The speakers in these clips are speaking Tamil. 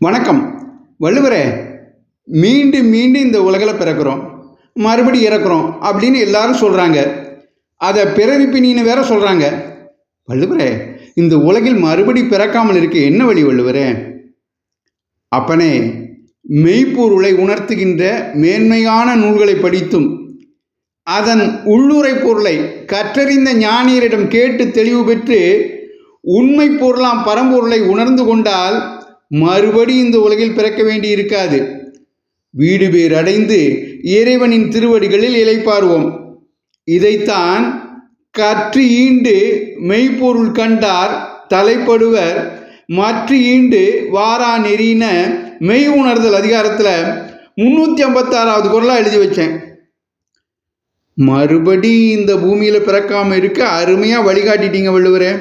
வணக்கம். வள்ளுவரே, மீண்டும் மீண்டும் இந்த உலகில் பிறக்கிறோம், மறுபடி இறக்குறோம் அப்படின்னு எல்லாரும் சொல்கிறாங்க. அதை பிறவிப்பினின்னு வேற சொல்கிறாங்க. வள்ளுவரே, இந்த உலகில் மறுபடி பிறக்காமல் இருக்க என்ன வழி வள்ளுவரே? அப்பனே, மெய்ப்பொருளை உணர்த்துகின்ற மேன்மையான நூல்களை படித்தும் அதன் உள்ளுரை பொருளை கற்றறிந்த ஞானியரிடம் கேட்டு தெளிவு பெற்று உண்மை பொருளாம் பரம்பொருளை உணர்ந்து கொண்டால் மறுபடி இந்த உலகில் பிறக்க வேண்டி இருக்காது. வீடு பேர் அடைந்து இறைவனின் திருவடிகளில் இளைப்பாறுவோம். இதைத்தான் கற்று ஈண்டு மெய்ப்பொருள் கண்டார் தலைப்படுவர் மற்ற ஈண்டு வாரா நெறின மெய் உணர்தல் அதிகாரத்தில் 356வது குறளாக எழுதி வச்சேன். மறுபடி இந்த பூமியில் பிறக்காமல் இருக்க அருமையாக வழிகாட்டிட்டீங்க வள்ளுவரே.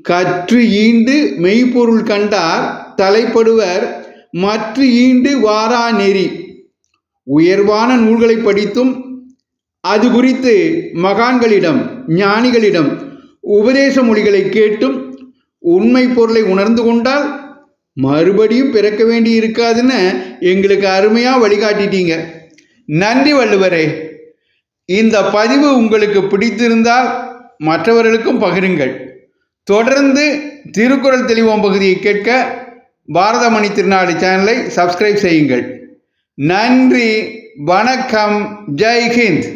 கற்று ஈண்டு மெய்ப்பொருள் கண்டார் தலைப்படுவர் மற்ற ஈண்டு வாரா நெறி. உயர்வான நூல்களை படித்தும் அது குறித்து மகான்களிடம் ஞானிகளிடம் உபதேச மொழிகளை கேட்டும் உண்மை பொருளை உணர்ந்து கொண்டால் மறுபடியும் பிறக்க வேண்டி இருக்காதுன்னு எங்களுக்கு அருமையாக வழிகாட்டிட்டீங்க. நன்றி வள்ளுவரே. இந்த பதிவு உங்களுக்கு பிடித்திருந்தால் மற்றவர்களுக்கும் பகிருங்கள். தொடர்ந்து திருக்குறள் தெளிவோம் பகுதியை கேட்க பாரதமணி திருநாடு சேனலை சப்ஸ்கிரைப் செய்யுங்கள். நன்றி, வணக்கம், ஜெய் ஹிந்த்.